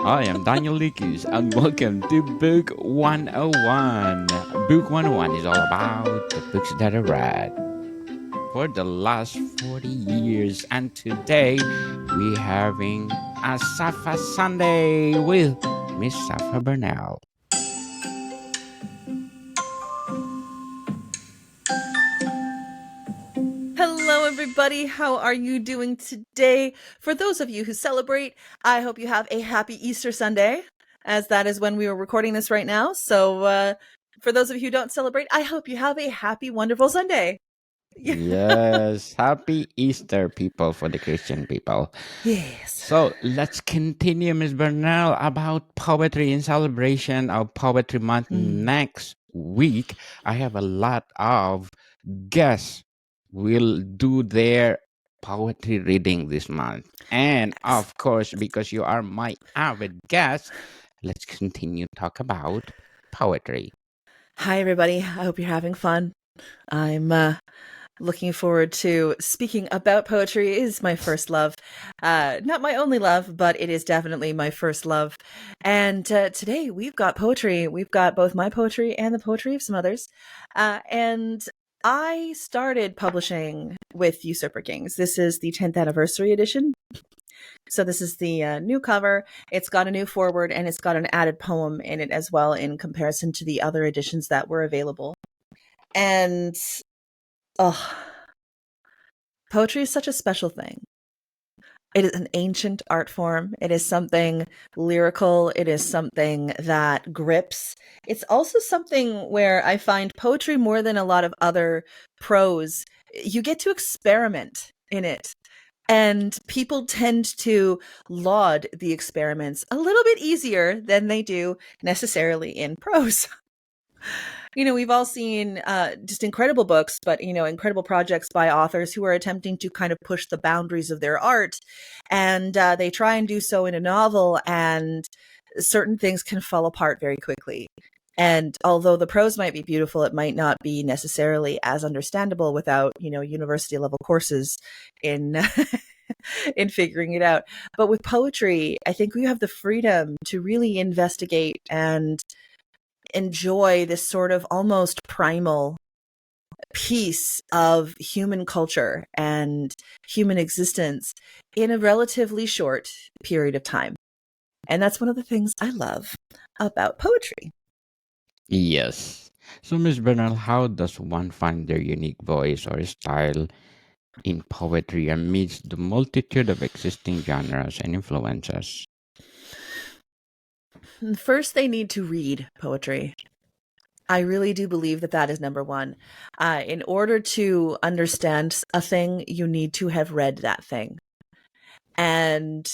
I am Daniel Likus, and welcome to Book 101. Book 101 is all about the books that I read for the last 40 years, and today we're having a Sapha Sunday with Miss Sapha Burnell. Hello, everybody. How are you doing today? For those of you who celebrate, I hope you have a happy Easter Sunday, as that is when we are recording this right now. So, for those of you who don't celebrate, I hope you have a happy, wonderful Sunday. Yes, happy Easter, people, for the Christian people. Yes. So let's continue, Miss Burnell, about poetry in celebration of Poetry Month next week. I have a lot of guests will do their poetry reading this month. And of course, because you are my avid guest, let's continue to talk about poetry. Hi, everybody. I hope you're having fun. I'm looking forward to speaking about poetry. It is my first love. Not my only love, but it is definitely my first love. And today we've got poetry. We've got both my poetry and the poetry of some others. And I started publishing with Usurper Kings. This is the 10th anniversary edition. So this is the new cover. It's got a new foreword and it's got an added poem in it as well in comparison to the other editions that were available. And poetry is such a special thing. It is an ancient art form. It is something lyrical. It is something that grips. It's also something where I find poetry more than a lot of other prose. You get to experiment in it. And people tend to laud the experiments a little bit easier than they do necessarily in prose. We've all seen just incredible books, but, incredible projects by authors who are attempting to kind of push the boundaries of their art. And they try and do so in a novel, and certain things can fall apart very quickly. And although the prose might be beautiful, it might not be necessarily as understandable without, university level courses in in figuring it out. But with poetry, I think we have the freedom to really investigate and enjoy this sort of almost primal piece of human culture and human existence in a relatively short period of time. And that's one of the things I love about poetry. Yes. So, Miss Bernal, how does one find their unique voice or style in poetry amidst the multitude of existing genres and influences? First, they need to read poetry. I really do believe that that is number one. In order to understand a thing, you need to have read that thing. And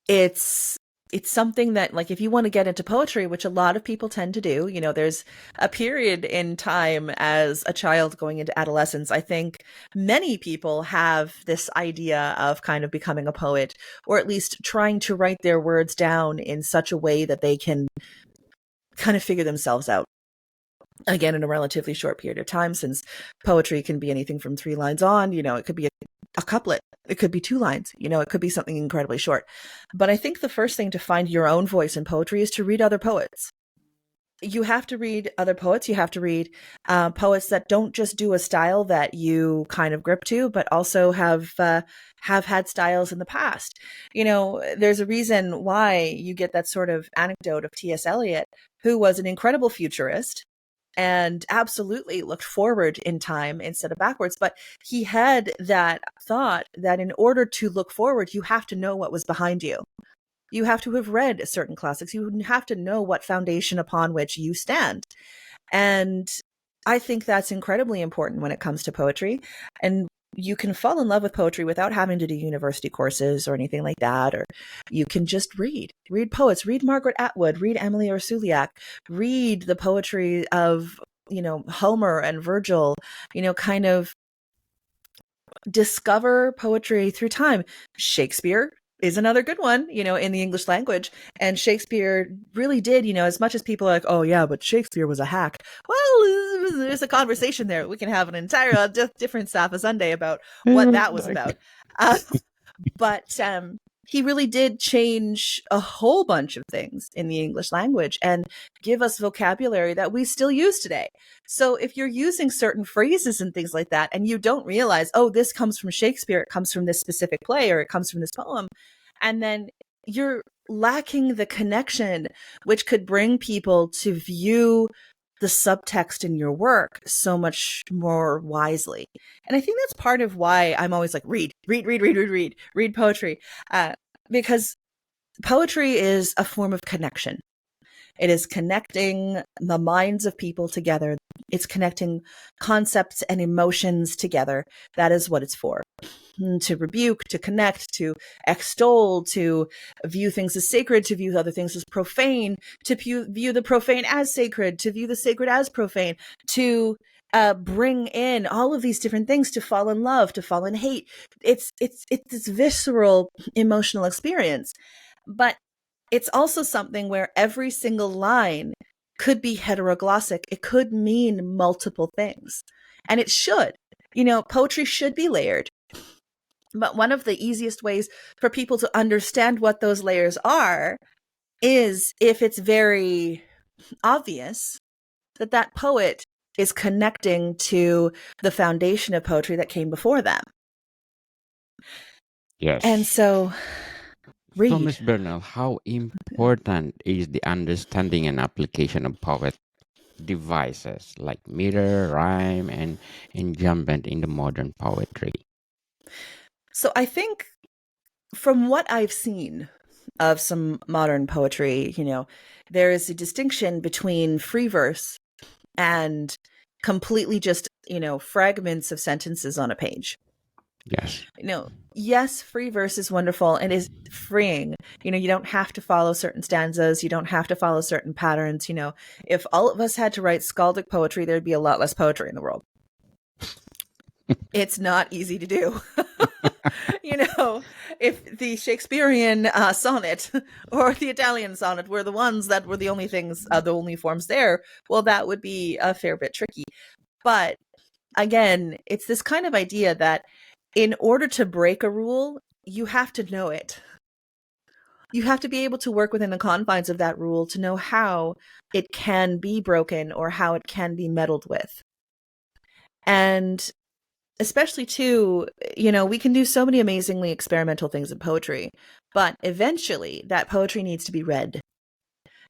it's something that, like, if you want to get into poetry, which a lot of people tend to do, there's a period in time as a child going into adolescence. I think many people have this idea of kind of becoming a poet, or at least trying to write their words down in such a way that they can kind of figure themselves out. Again, in a relatively short period of time, since poetry can be anything from 3 lines on, it could be a couplet, it could be 2 lines, it could be something incredibly short. But I think the first thing to find your own voice in poetry is to read other poets. You have to read other poets. You have to read poets that don't just do a style that you kind of grip to, but also have had styles in the past. There's a reason why you get that sort of anecdote of T.S. Eliot, who was an incredible futurist and absolutely looked forward in time instead of backwards. But he had that thought that in order to look forward, you have to know what was behind you. You have to have read certain classics. You have to know what foundation upon which you stand. And I think that's incredibly important when it comes to poetry. And you can fall in love with poetry without having to do university courses or anything like that. Or you can just read poets, read Margaret Atwood, read Emily Ursuliak, read the poetry of, Homer and Virgil, kind of discover poetry through time. Shakespeare is another good one, in the English language. And Shakespeare really did, as much as people are like, oh yeah, but Shakespeare was a hack. Well, there's a conversation there. We can have an entire different Sapha Sunday about what that was about. But he really did change a whole bunch of things in the English language and give us vocabulary that we still use today. So if you're using certain phrases and things like that, and you don't realize, oh, this comes from Shakespeare, it comes from this specific play, or it comes from this poem, and then you're lacking the connection, which could bring people to view the subtext in your work so much more wisely. And I think that's part of why I'm always like, read poetry. Because poetry is a form of connection. It is connecting the minds of people together. It's connecting concepts and emotions together. That is what it's for. To rebuke, to connect, to extol, to view things as sacred, to view other things as profane, to view the profane as sacred, to view the sacred as profane, to bring in all of these different things, to fall in love, to fall in hate. It's this visceral emotional experience, but it's also something where every single line could be heteroglossic. It could mean multiple things, and it should. Poetry should be layered. But one of the easiest ways for people to understand what those layers are is if it's very obvious that that poet is connecting to the foundation of poetry that came before them. Yes. And so, read. So, Ms. Burnell, how important is the understanding and application of poet devices like meter, rhyme, and enjambment in the modern poetry? So I think from what I've seen of some modern poetry, there is a distinction between free verse and completely just, fragments of sentences on a page. Yes. Yes, free verse is wonderful and is freeing. You don't have to follow certain stanzas. You don't have to follow certain patterns. If all of us had to write skaldic poetry, there'd be a lot less poetry in the world. It's not easy to do. If the Shakespearean sonnet or the Italian sonnet were the ones that were the only things, the only forms there, well, that would be a fair bit tricky. But again, it's this kind of idea that in order to break a rule, you have to know it. You have to be able to work within the confines of that rule to know how it can be broken or how it can be meddled with. And especially too, we can do so many amazingly experimental things in poetry, but eventually that poetry needs to be read.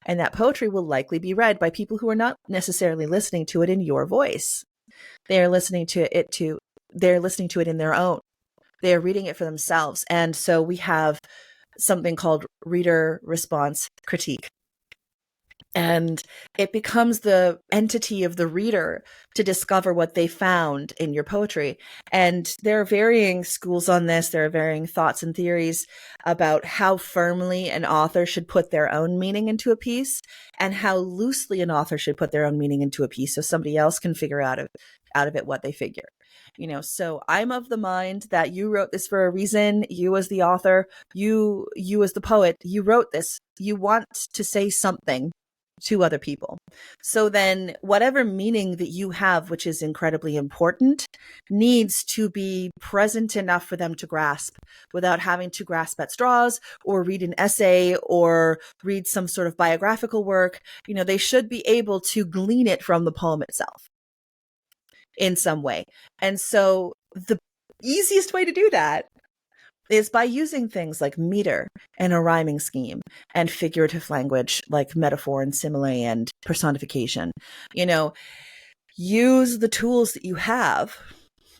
And that poetry will likely be read by people who are not necessarily listening to it in your voice. They're listening to it in their own. They're reading it for themselves. And so we have something called reader response critique. And it becomes the entity of the reader to discover what they found in your poetry. And there are varying schools on this. There are varying thoughts and theories about how firmly an author should put their own meaning into a piece and how loosely an author should put their own meaning into a piece so somebody else can figure out of it what they figure. So I'm of the mind that you wrote this for a reason. You as the author, you as the poet, you wrote this. You want to say something to other people. So then whatever meaning that you have, which is incredibly important, needs to be present enough for them to grasp without having to grasp at straws or read an essay or read some sort of biographical work. They should be able to glean it from the poem itself in some way. And so the easiest way to do that is by using things like meter and a rhyming scheme and figurative language like metaphor and simile and personification. Use the tools that you have.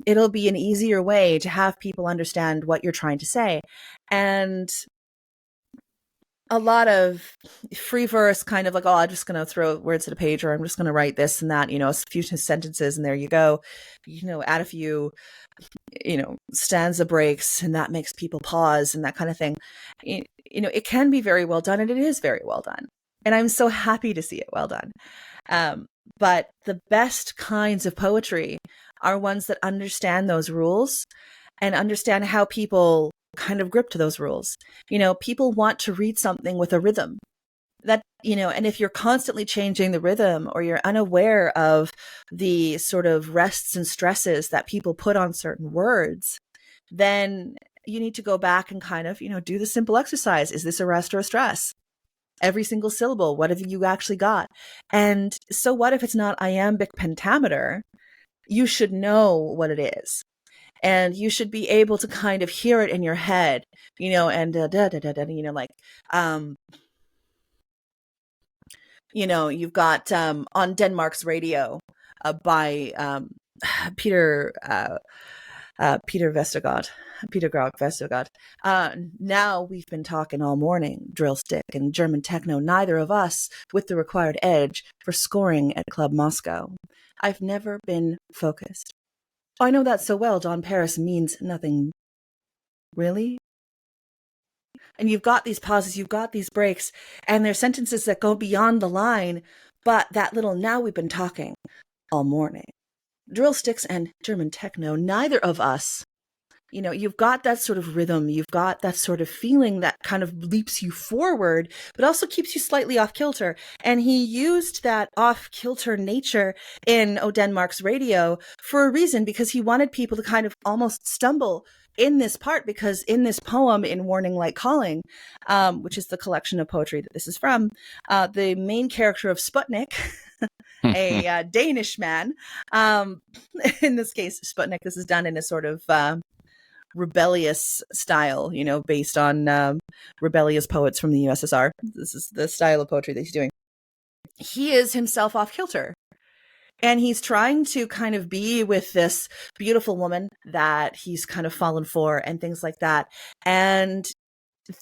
It'll be an easier way to have people understand what you're trying to say. And a lot of free verse kind of like, I'm just going to throw words at a page, or I'm just going to write this and that, a few sentences and there you go. Add a few stanza breaks and that makes people pause and that kind of thing. It can be very well done, and it is very well done. And I'm so happy to see it well done. But the best kinds of poetry are ones that understand those rules and understand how people kind of grip to those rules. People want to read something with a rhythm. That, and if you're constantly changing the rhythm or you're unaware of the sort of rests and stresses that people put on certain words, then you need to go back and kind of, do the simple exercise. Is this a rest or a stress? Every single syllable, what have you actually got? And so what if it's not iambic pentameter? You should know what it is. And you should be able to kind of hear it in your head, and you've got on Denmark's radio by Peter Peter Vestergaard. Peter Grog Vestergaard. Now we've been talking all morning, drill stick and German techno, neither of us with the required edge for scoring at Club Moscow. I've never been focused. I know that so well. Don Paris means nothing. Really? And you've got these pauses, you've got these breaks, and there's sentences that go beyond the line, but that little now we've been talking all morning. Drill sticks and German techno, neither of us. You've got that sort of rhythm, you've got that sort of feeling that kind of leaps you forward, but also keeps you slightly off kilter. And he used that off kilter nature in O Denmark's radio for a reason, because he wanted people to kind of almost stumble in this part, because in this poem, in Warning Light Calling, which is the collection of poetry that this is from, the main character of Sputnik, a Danish man, in this case, Sputnik, this is done in a sort of rebellious style, based on rebellious poets from the USSR. This is the style of poetry that he's doing. He is himself off kilter. And he's trying to kind of be with this beautiful woman that he's kind of fallen for and things like that. And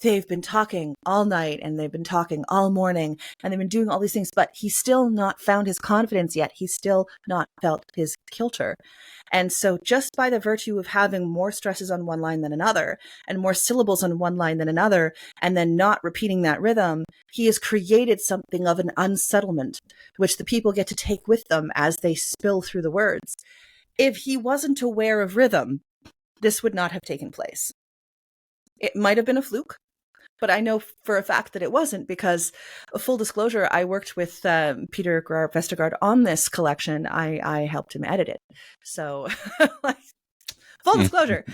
they've been talking all night and they've been talking all morning and they've been doing all these things, but he's still not found his confidence yet. He's still not felt his kilter. And so just by the virtue of having more stresses on one line than another and more syllables on one line than another, and then not repeating that rhythm, he has created something of an unsettlement, which the people get to take with them as they spill through the words. If he wasn't aware of rhythm, this would not have taken place. It might have been a fluke, but I know for a fact that it wasn't, because, full disclosure, I worked with Peter Vestergaard on this collection. I helped him edit it. So, full disclosure,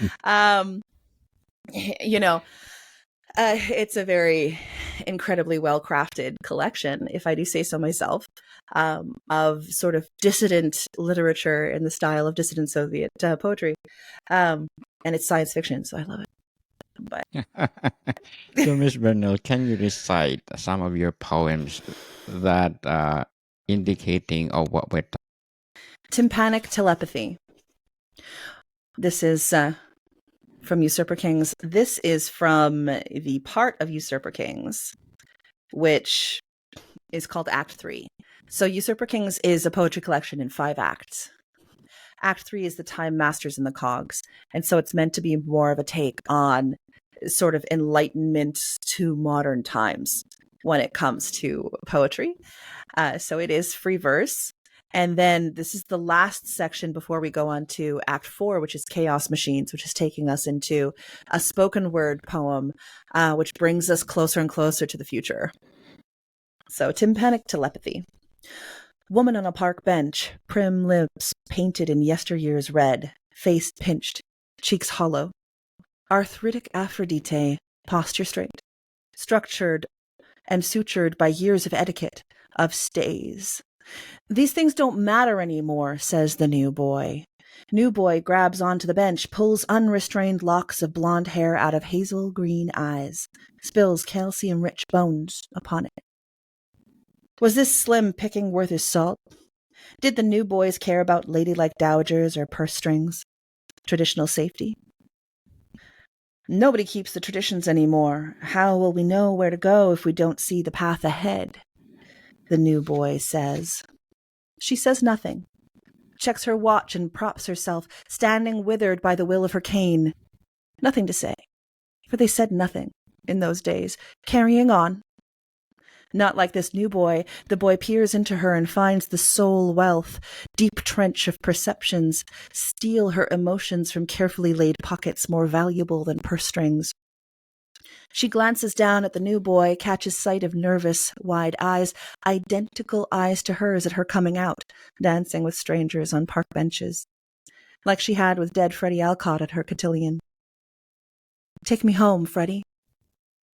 it's a very incredibly well-crafted collection, if I do say so myself, of sort of dissident literature in the style of dissident Soviet poetry. And it's science fiction, so I love it. But So, Miss Burnell, can you recite some of your poems that indicating of what we're talking? Tympanic telepathy. This is from Usurper Kings. This is from the part of Usurper Kings, which is called Act 3. So Usurper Kings is a poetry collection in 5 acts. Act 3 is the Time Masters and the Cogs. And so it's meant to be more of a take on sort of enlightenment to modern times when it comes to poetry. So it is free verse. And then this is the last section before we go on to Act 4, which is Chaos Machines, which is taking us into a spoken word poem, which brings us closer and closer to the future. So tympanic telepathy. Woman on a park bench, prim lips painted in yesteryear's red, face pinched, cheeks hollow. Arthritic Aphrodite, posture straight, structured and sutured by years of etiquette, of stays. These things don't matter anymore, says the new boy. New boy grabs onto the bench, pulls unrestrained locks of blonde hair out of hazel green eyes, spills calcium-rich bones upon it. Was this slim picking worth his salt? Did the new boys care about ladylike dowagers or purse strings? Traditional safety? Nobody keeps the traditions anymore. How will we know where to go if we don't see the path ahead? The new boy says. She says nothing, checks her watch and props herself, standing withered by the will of her cane. Nothing to say, for they said nothing in those days, carrying on. Not like this new boy. The boy peers into her and finds the soul wealth, deep trench of perceptions, steal her emotions from carefully laid pockets more valuable than purse strings. She glances down at the new boy, catches sight of nervous, wide eyes, identical eyes to hers at her coming out, dancing with strangers on park benches, like she had with dead Freddie Alcott at her cotillion. Take me home, Freddie.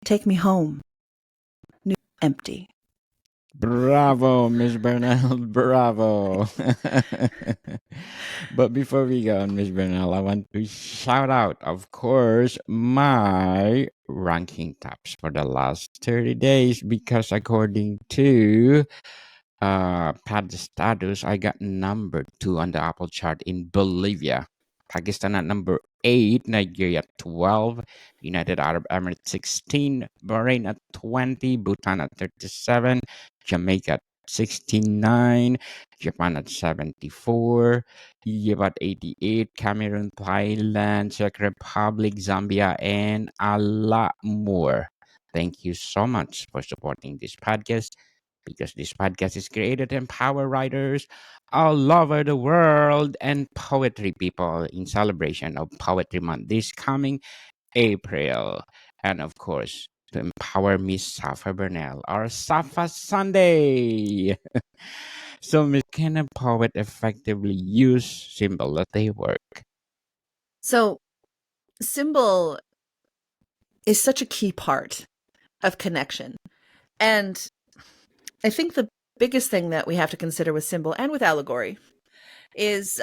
Take me home. New empty. Bravo, Miss Burnell. Bravo. But before we go on, Miss Burnell, I want to shout out, of course, my ranking tops for the last 30 days because according to pad status, I got number 2 on the Apple chart in Bolivia. Pakistan at number 8, Nigeria at 12, United Arab Emirates 16, Bahrain at 20, Bhutan at 37, Jamaica at 69, Japan at 74, Egypt at 88, Cameroon, Thailand, Czech Republic, Zambia, and a lot more. Thank you so much for supporting this podcast because this podcast is created to empower writers all over the world and poetry people in celebration of Poetry Month this coming April. And of course, to empower Miss Sapha Burnell, our Sapha Sunday. So, Miss, can a poet effectively use symbol that they work? So, symbol is such a key part of connection. And I think the biggest thing that we have to consider with symbol and with allegory is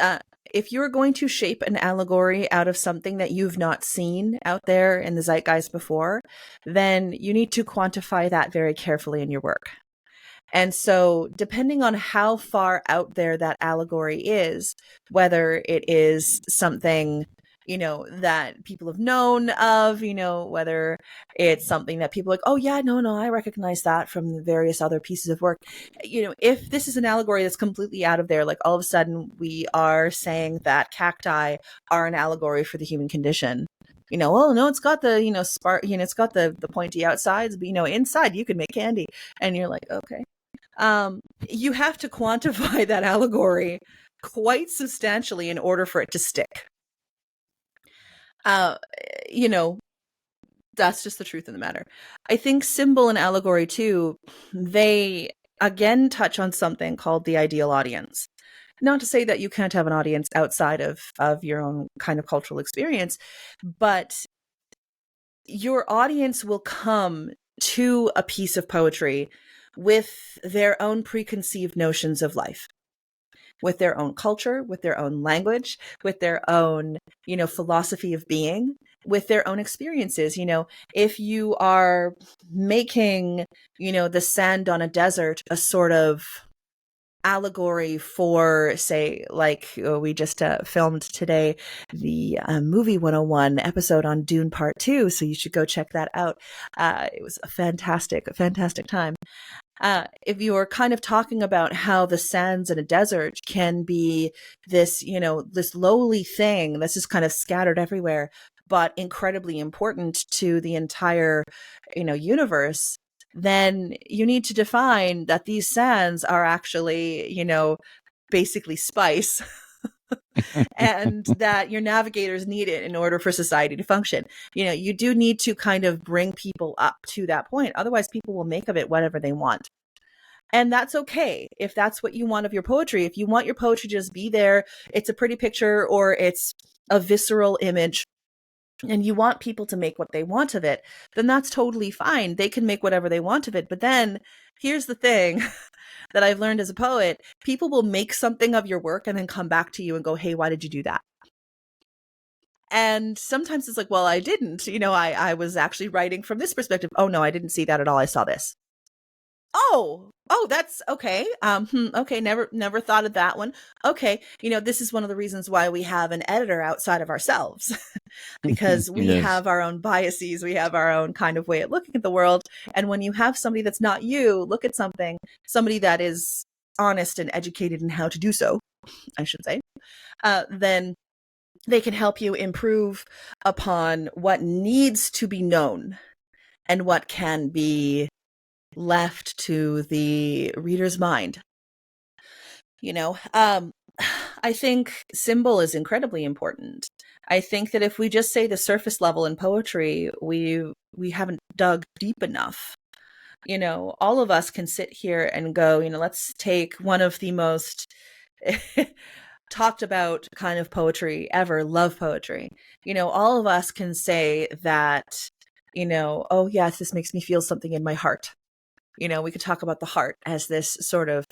if you're going to shape an allegory out of something that you've not seen out there in the zeitgeist before, then you need to quantify that very carefully in your work. And so, depending on how far out there that allegory is, whether it is something, that people have known of, whether it's something that people are like, oh, yeah, no, I recognize that from the various other pieces of work. If this is an allegory that's completely out of there, like all of a sudden we are saying that cacti are an allegory for the human condition. Well, no, it's got the, spark, it's got the pointy outsides, but, inside you can make candy. And you're like, okay. You have to quantify that allegory quite substantially in order for it to stick. You know, that's just the truth of the matter. I think symbol and allegory too, they again touch on something called the ideal audience. Not to say that you can't have an audience outside of your own kind of cultural experience, but your audience will come to a piece of poetry with their own preconceived notions of life, with their own culture, with their own language, with their own, philosophy of being, with their own experiences. If you are making, the sand on a desert a sort of allegory for, say, like we just filmed today, the movie 101 episode on Dune Part 2. So you should go check that out. It was a fantastic time. If you're kind of talking about how the sands in a desert can be this, this lowly thing that's just kind of scattered everywhere, but incredibly important to the entire, universe, then you need to define that these sands are actually, basically spice. And that your navigators need it in order for society to function. You do need to kind of bring people up to that point. Otherwise, people will make of it whatever they want. And that's okay if that's what you want of your poetry. If you want your poetry to just be there, it's a pretty picture or it's a visceral image, and you want people to make what they want of it, then that's totally fine. They can make whatever they want of it. But then here's the thing that I've learned as a poet. People will make something of your work and then come back to you and go, hey, why did you do that? And sometimes it's like, well, I didn't. I was actually writing from this perspective. Oh, no, I didn't see that at all. I saw this. Oh, that's okay. Okay. Never thought of that one. Okay. This is one of the reasons why we have an editor outside of ourselves, because we Yes. have our own biases. We have our own kind of way of looking at the world. And when you have somebody that's not you, look at somebody that is honest and educated in how to do so, I should say, then they can help you improve upon what needs to be known and what can be left to the reader's mind. I think symbol is incredibly important. I think that if we just say the surface level in poetry, we haven't dug deep enough. All of us can sit here and go, let's take one of the most talked about kind of poetry ever love poetry. All of us can say that, oh yes, this makes me feel something in my heart. We could talk about the heart as this sort of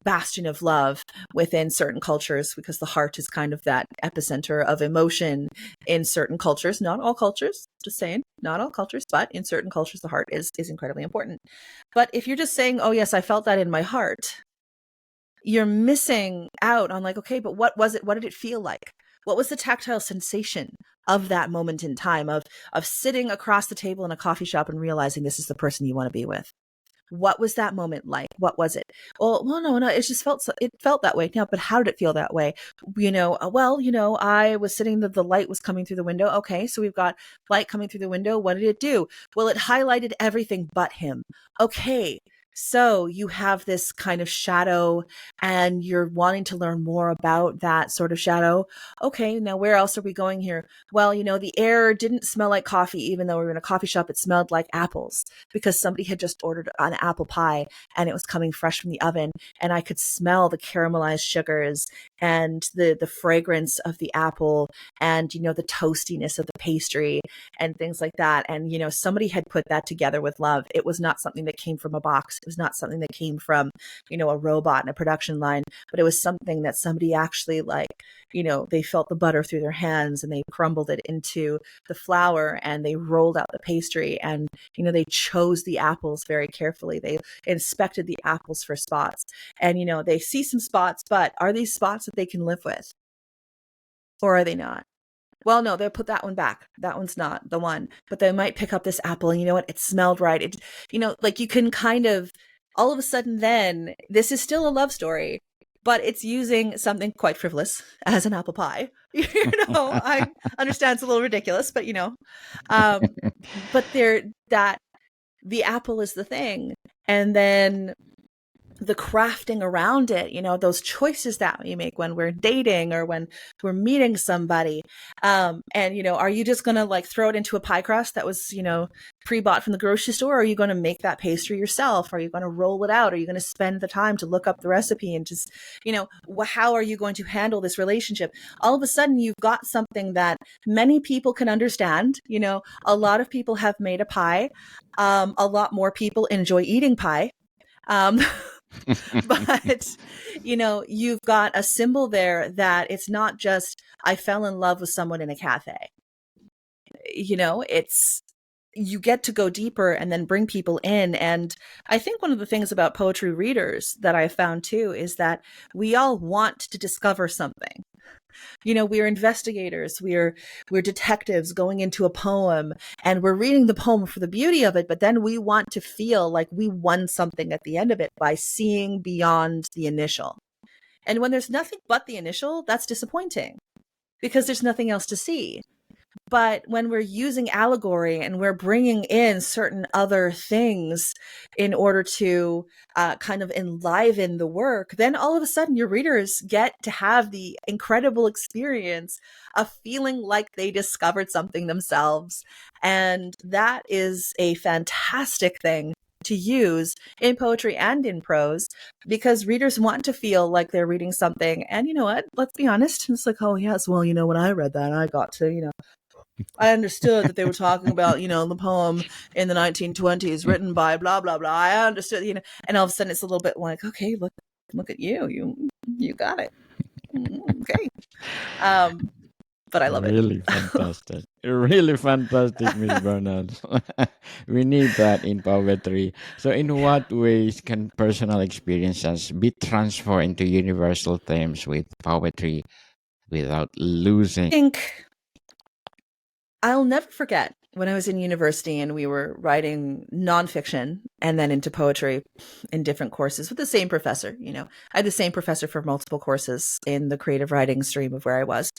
bastion of love within certain cultures, because the heart is kind of that epicenter of emotion in certain cultures. Not all cultures, just saying, not all cultures, but in certain cultures, the heart is incredibly important. But if you're just saying, oh yes, I felt that in my heart, you're missing out on, like, okay, but what was it? What did it feel like? What was the tactile sensation of that moment in time of sitting across the table in a coffee shop and realizing this is the person you want to be with? What was that moment like? What was it? Well, no, it just it felt that way. Now, but how did it feel that way? I was sitting, the light was coming through the window. Okay, so we've got light coming through the window. What did it do? Well, it highlighted everything but him. Okay, so you have this kind of shadow and you're wanting to learn more about that sort of shadow. Okay, now where else are we going here? Well, the air didn't smell like coffee, even though we were in a coffee shop. It smelled like apples because somebody had just ordered an apple pie and it was coming fresh from the oven. And I could smell the caramelized sugars and the fragrance of the apple and, the toastiness of the pastry and things like that. And, somebody had put that together with love. It was not something that came from a box. It was not something that came from, a robot in a production line, but it was something that somebody actually, like, they felt the butter through their hands and they crumbled it into the flour and they rolled out the pastry and, they chose the apples very carefully. They inspected the apples for spots and, they see some spots, but are these spots that they can live with? Or are they not? Well, no, they'll put that one back. That one's not the one, but they might pick up this apple and you know what? It smelled right. It, like you can kind of, all of a sudden then this is still a love story, but it's using something quite frivolous as an apple pie. I understand it's a little ridiculous, but but that the apple is the thing. And then the crafting around it, those choices that we make when we're dating or when we're meeting somebody. And, are you just going to like throw it into a pie crust that was, pre-bought from the grocery store? Or are you going to make that pastry yourself? Are you going to roll it out? Are you going to spend the time to look up the recipe and just, how are you going to handle this relationship? All of a sudden you've got something that many people can understand. A lot of people have made a pie. A lot more people enjoy eating pie. But you've got a symbol there that it's not just I fell in love with someone in a cafe. It's, you get to go deeper and then bring people in. And I think one of the things about poetry readers that I found too is that we all want to discover something. We're investigators, we're detectives going into a poem and we're reading the poem for the beauty of it, but then we want to feel like we won something at the end of it by seeing beyond the initial. And when there's nothing but the initial, that's disappointing because there's nothing else to see. But when we're using allegory and we're bringing in certain other things in order to kind of enliven the work, then all of a sudden your readers get to have the incredible experience of feeling like they discovered something themselves. And that is a fantastic thing to use in poetry and in prose, because readers want to feel like they're reading something. And you know what? Let's be honest. It's like, oh yes, well, when I read that, I got to, I understood that they were talking about, the poem in the 1920s written by blah, blah, blah. I understood, and all of a sudden it's a little bit like, okay, look at you. You got it. Okay. But I love it. Really fantastic. Really fantastic, Miss Bernard. We need that in poetry. So, in what ways can personal experiences be transformed into universal themes with poetry without losing? I think I'll never forget when I was in university and we were writing nonfiction and then into poetry in different courses with the same professor. I had the same professor for multiple courses in the creative writing stream of where I was.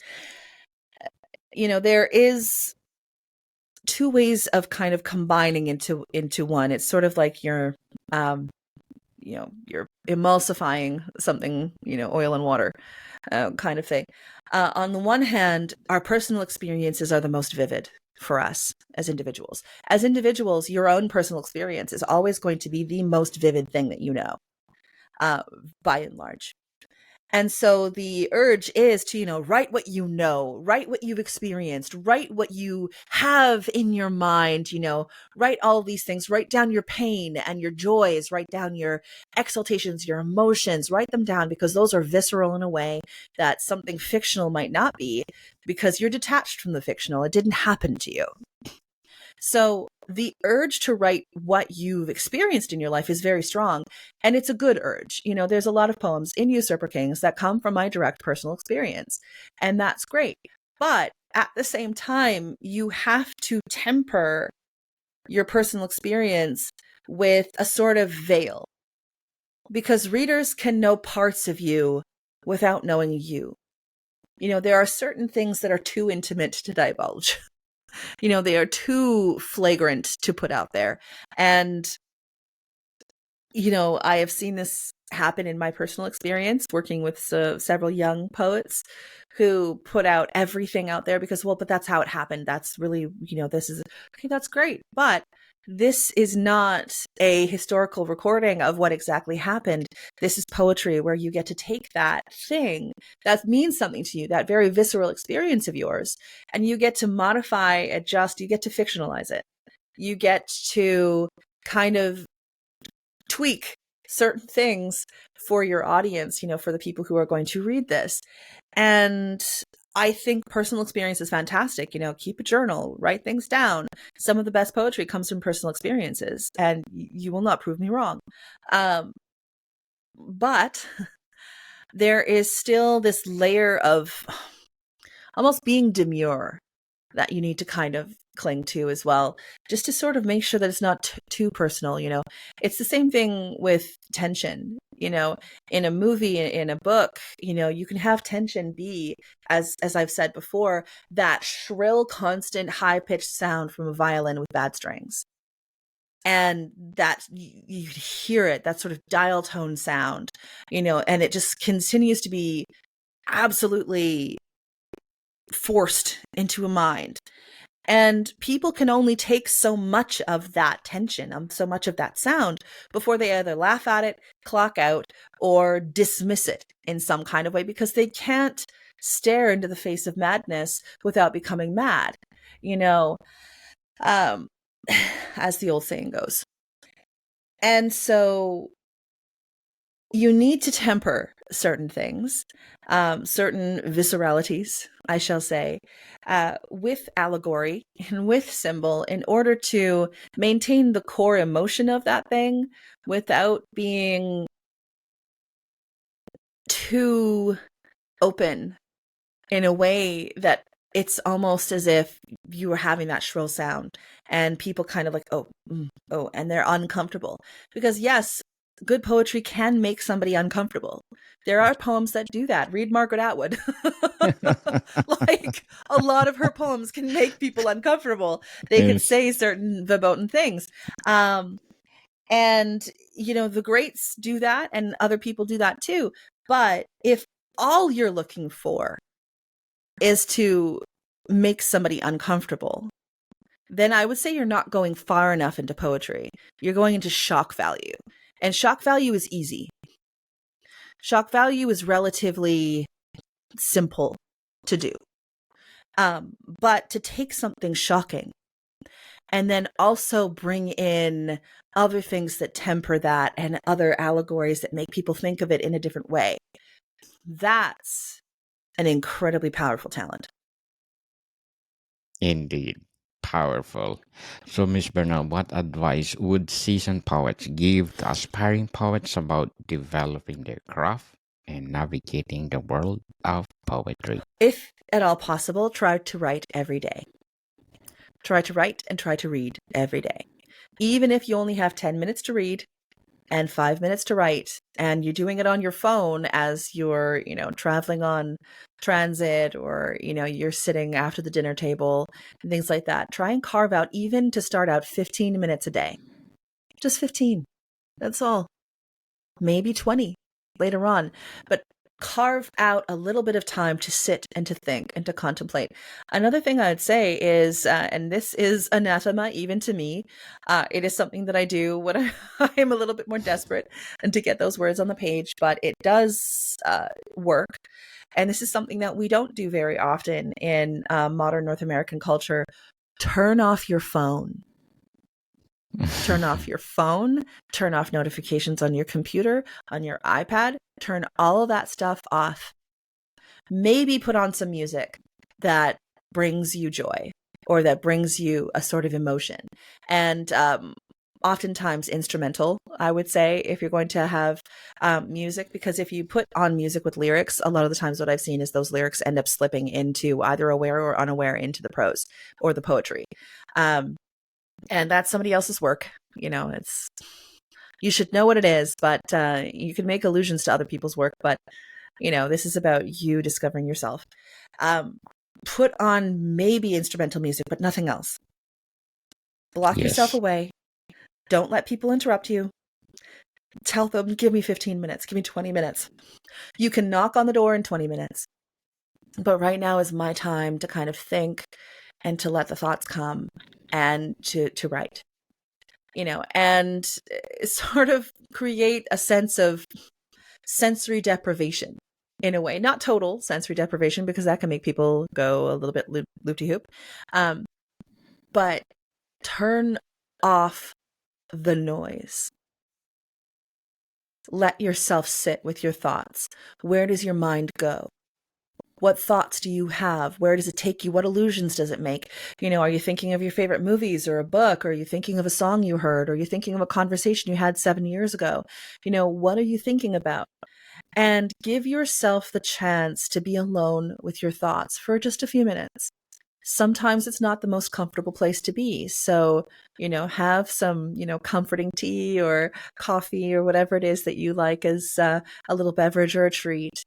There is two ways of kind of combining into one. It's sort of like you're emulsifying something, oil and water kind of thing. On the one hand, our personal experiences are the most vivid for us as individuals. As individuals, your own personal experience is always going to be the most vivid thing that by and large. And so the urge is to, write what you know, write what you've experienced, write what you have in your mind, write all these things, write down your pain and your joys, write down your exaltations, your emotions, write them down, because those are visceral in a way that something fictional might not be, because you're detached from the fictional. It didn't happen to you. So the urge to write what you've experienced in your life is very strong, and it's a good urge. There's a lot of poems in Usurper Kings that come from my direct personal experience, and that's great. But at the same time, you have to temper your personal experience with a sort of veil, because readers can know parts of you without knowing you. There are certain things that are too intimate to divulge. They are too flagrant to put out there. And, I have seen this happen in my personal experience working with several young poets who put out everything out there because, well, but that's how it happened. That's really, this is, okay, that's great. But this is not a historical recording of what exactly happened. This is poetry where you get to take that thing that means something to you, that very visceral experience of yours, and you get to modify, adjust, you get to fictionalize it. You get to kind of tweak certain things for your audience, for the people who are going to read this. And I think personal experience is fantastic. Keep a journal, write things down. Some of the best poetry comes from personal experiences, and you will not prove me wrong. But there is still this layer of almost being demure that you need to kind of cling to as well, just to sort of make sure that it's not too personal. It's the same thing with tension. In a movie, in a book, you can have tension be, as I've said before, that shrill, constant, high-pitched sound from a violin with bad strings. And that you hear it, that sort of dial tone sound, and it just continues to be absolutely forced into a mind. And people can only take so much of that tension, so much of that sound, before they either laugh at it, clock out, or dismiss it in some kind of way, because they can't stare into the face of madness without becoming mad, as the old saying goes. And so you need to temper certain things, certain visceralities, I shall say, with allegory and with symbol, in order to maintain the core emotion of that thing without being too open in a way that it's almost as if you were having that shrill sound and people kind of like, oh, and they're uncomfortable. Because yes, good poetry can make somebody uncomfortable. There are poems that do that. Read Margaret Atwood. Like, a lot of her poems can make people uncomfortable. They can say certain verboten things. And, the greats do that, and other people do that too. But if all you're looking for is to make somebody uncomfortable, then I would say you're not going far enough into poetry. You're going into shock value. And shock value is easy. Shock value is relatively simple to do. But to take something shocking and then also bring in other things that temper that and other allegories that make people think of it in a different way, that's an incredibly powerful talent. Indeed, powerful. So, Miss Burnell, what advice would seasoned poets give to aspiring poets about developing their craft and navigating the world of poetry? If at all possible, try to write every day. Try to write and try to read every day. Even if you only have 10 minutes to read and 5 minutes to write, and you're doing it on your phone as you're, traveling on transit, or, you're sitting after the dinner table and things like that, try and carve out, even to start out, 15 minutes a day. Just 15. That's all. Maybe 20 later on. But carve out a little bit of time to sit and to think and to contemplate. Another thing I'd say is, and this is anathema even to me, it is something that I do when I am a little bit more desperate and to get those words on the page, but it does work. And this is something that we don't do very often in modern North American culture. Turn off your phone. Turn off your phone, turn off notifications on your computer, on your iPad, turn all of that stuff off. Maybe put on some music that brings you joy or that brings you a sort of emotion. And oftentimes instrumental, I would say, if you're going to have music, because if you put on music with lyrics, a lot of the times what I've seen is those lyrics end up slipping into either aware or unaware into the prose or the poetry. And that's somebody else's work. You should know what it is, but you can make allusions to other people's work. But, this is about you discovering yourself. Put on maybe instrumental music, but nothing else. Block yourself away. Don't let people interrupt you. Tell them, give me 15 minutes, give me 20 minutes. You can knock on the door in 20 minutes. But right now is my time to kind of think and to let the thoughts come and to write, and sort of create a sense of sensory deprivation in a way, not total sensory deprivation, because that can make people go a little bit loop-de-hoop. But turn off the noise. Let yourself sit with your thoughts. Where does your mind go? What thoughts do you have? Where does it take you? What illusions does it make? Are you thinking of your favorite movies or a book? Or are you thinking of a song you heard? Or are you thinking of a conversation you had 7 years ago? What are you thinking about? And give yourself the chance to be alone with your thoughts for just a few minutes. Sometimes it's not the most comfortable place to be. So, have some, comforting tea or coffee or whatever it is that you like as a little beverage or a treat.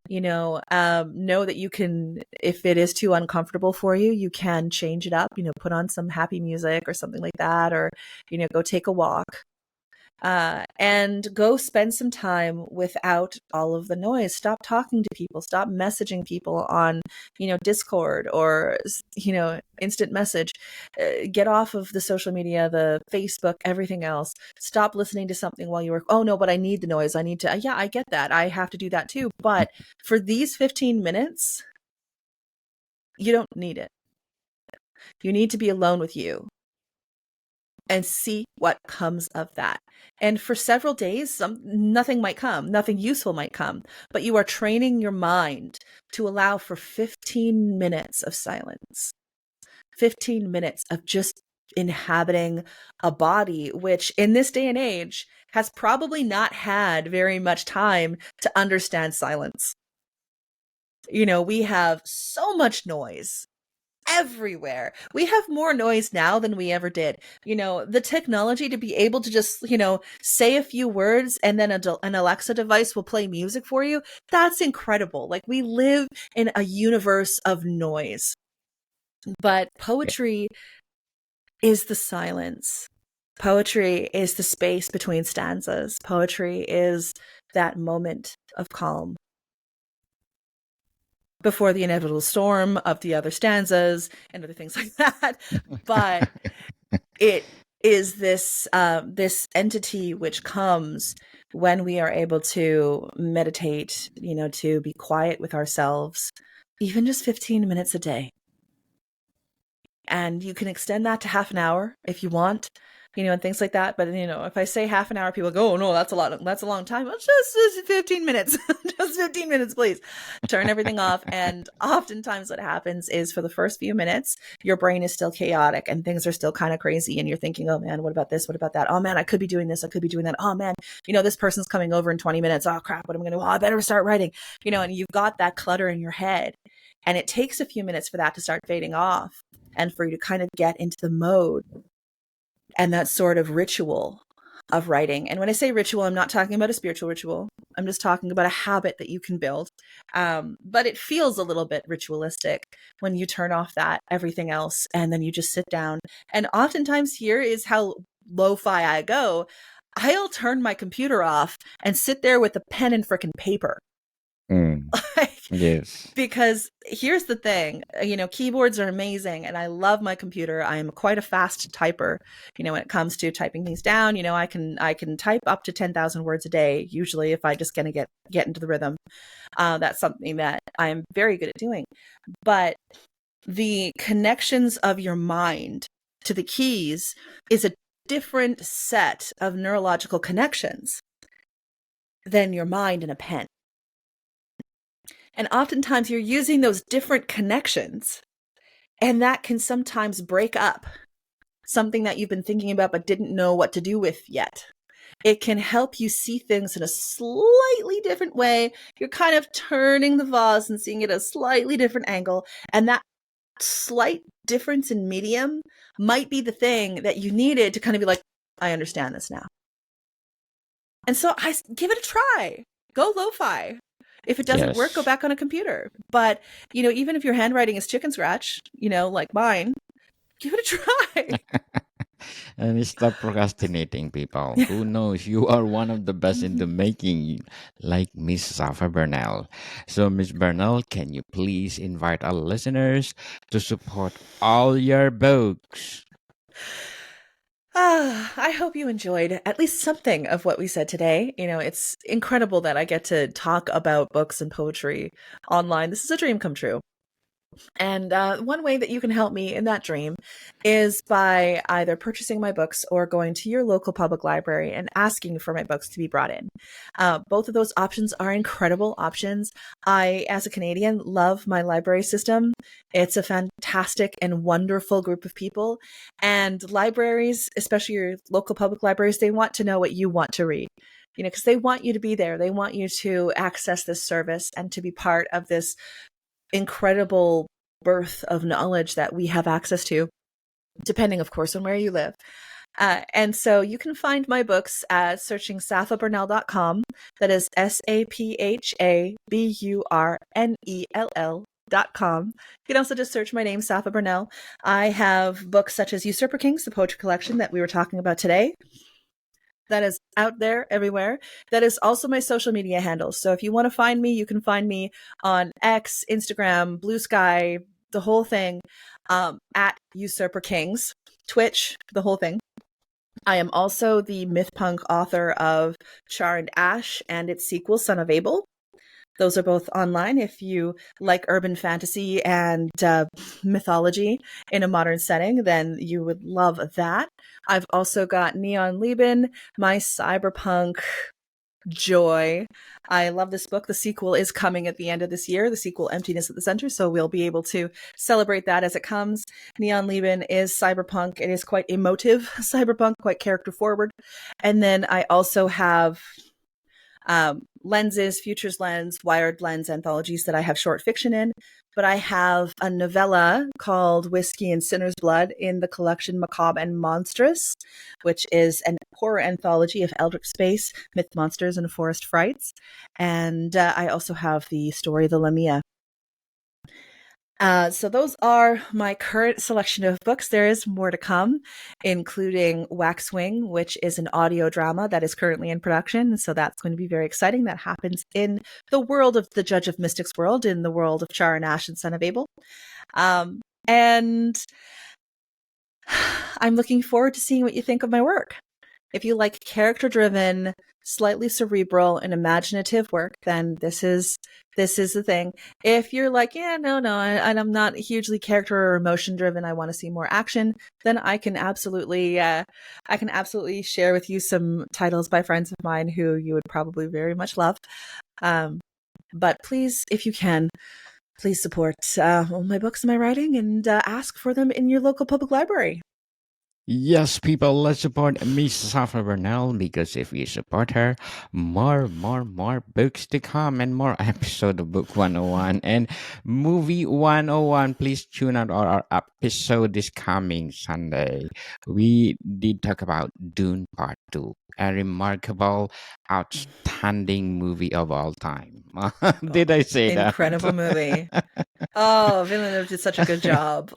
Know that you can, if it is too uncomfortable for you, you can change it up, put on some happy music or something like that, or, go take a walk. And go spend some time without all of the noise. Stop talking to people. Stop messaging people on, Discord or, instant message. Get off of the social media, the Facebook, everything else. Stop listening to something while you work. Oh no, but I need the noise. I need to, yeah, I get that. I have to do that too. But for these 15 minutes, you don't need it. You need to be alone with you and see what comes of that. And for several days, nothing might come, nothing useful might come, but you are training your mind to allow for 15 minutes of silence, 15 minutes of just inhabiting a body, which in this day and age has probably not had very much time to understand silence. We have so much noise everywhere. We have more noise now than we ever did. The technology to be able to just, say a few words and then an Alexa device will play music for you. That's incredible. Like, we live in a universe of noise. But poetry is the silence. Poetry is the space between stanzas. Poetry is that moment of calm before the inevitable storm of the other stanzas and other things like that. But it is this this entity which comes when we are able to meditate, to be quiet with ourselves, even just 15 minutes a day. And you can extend that to half an hour if you want, and things like that. But, if I say half an hour, people go, oh, no, that's a lot. That's a long time. Well, just 15 minutes, just 15 minutes, please. Turn everything off. And oftentimes what happens is for the first few minutes, your brain is still chaotic and things are still kind of crazy. And you're thinking, oh man, what about this? What about that? Oh man, I could be doing this. I could be doing that. Oh man, this person's coming over in 20 minutes. Oh crap, what am I going to do? Oh, I better start writing, and you've got that clutter in your head. And it takes a few minutes for that to start fading off and for you to kind of get into the mode and that sort of ritual of writing. And when I say ritual, I'm not talking about a spiritual ritual. I'm just talking about a habit that you can build. But it feels a little bit ritualistic when you turn off that everything else and then you just sit down. And oftentimes here is how lo-fi I go. I'll turn my computer off and sit there with a pen and frickin' paper Mm. Like, Yes. because here's the thing, keyboards are amazing and I love my computer. I am quite a fast typer, when it comes to typing things down. I can type up to 10,000 words a day, usually, if I just gonna get into the rhythm. That's something that I'm very good at doing. But the connections of your mind to the keys is a different set of neurological connections than your mind and a pen. And oftentimes you're using those different connections, and that can sometimes break up something that you've been thinking about but didn't know what to do with yet. It can help you see things in a slightly different way. You're kind of turning the vase and seeing it at a slightly different angle. And that slight difference in medium might be the thing that you needed to kind of be like, I understand this now. And so I give it a try. Go lo-fi. If it doesn't work, go Yes. back on a computer. But, even if your handwriting is chicken scratch, like mine, give it a try. And stop procrastinating, people. Who knows? You are one of the best in the making, like Miss Sapha Burnell. So, Miss Burnell, can you please invite our listeners to support all your books? I hope you enjoyed at least something of what we said today. It's incredible that I get to talk about books and poetry online. This is a dream come true. And one way that you can help me in that dream is by either purchasing my books or going to your local public library and asking for my books to be brought in. Both of those options are incredible options. I, as a Canadian, love my library system. It's a fantastic and wonderful group of people. And libraries, especially your local public libraries, they want to know what you want to read. Because they want you to be there. They want you to access this service and to be part of this incredible birth of knowledge that we have access to, depending, of course, on where you live. And so you can find my books at searching saphaburnell.com. That is SAPHABURNELL.com. You can also just search my name, Sapha Burnell. I have books such as Usurper Kings, the poetry collection that we were talking about today. That is out there everywhere. That is also my social media handles. So if you want to find me, you can find me on X, Instagram, Blue Sky, the whole thing, at Usurper Kings, Twitch, the whole thing. I am also the myth punk author of Char and Ash and its sequel, Son of Abel. Those are both online if you like urban fantasy and mythology in a modern setting, then you would love that. I've also got Neon Lieben, my cyberpunk joy. I love this book. The sequel is coming at the end of this year, the sequel Emptiness at the Center, so we'll be able to celebrate that as it comes. Neon Lieben is cyberpunk. It is quite emotive cyberpunk, quite character forward. And then I also have Lenses, Futures Lens, Wired Lens anthologies that I have short fiction in, but I have a novella called Whiskey and Sinner's Blood in the collection Macabre and Monstrous, which is an horror anthology of Eldritch Space, Myth Monsters, and Forest Frights. And I also have the story The Lamia. So those are my current selection of books. There is more to come, including Waxwing, which is an audio drama that is currently in production. So that's going to be very exciting. That happens in the world of the Judge of Mystics world, in the world of Char and Ash and Son of Abel. And I'm looking forward to seeing what you think of my work. If you like character-driven, slightly cerebral and imaginative work, then this is the thing. If you're like, I'm not hugely character or emotion driven, I want to see more action, then I can absolutely share with you some titles by friends of mine who you would probably very much love. But please, if you can, please support my books and my writing, and ask for them in your local public library. Yes, people, let's support Miss Sapha Burnell, because if you support her, more books to come and more episode of Book 101 and Movie 101. Please tune out our episode this coming Sunday. We did talk about Dune Part 2, a remarkable, outstanding movie of all time. Did I say that? Incredible movie. Oh, Villeneuve did such a good job.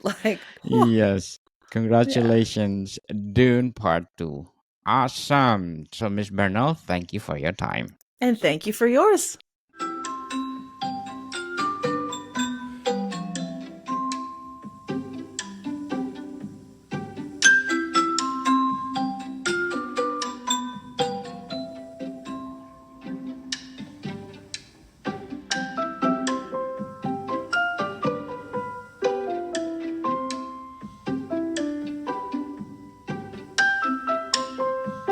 Yes. Congratulations, Dune Part 2. Awesome. So, Miss Bernal, thank you for your time. And thank you for yours.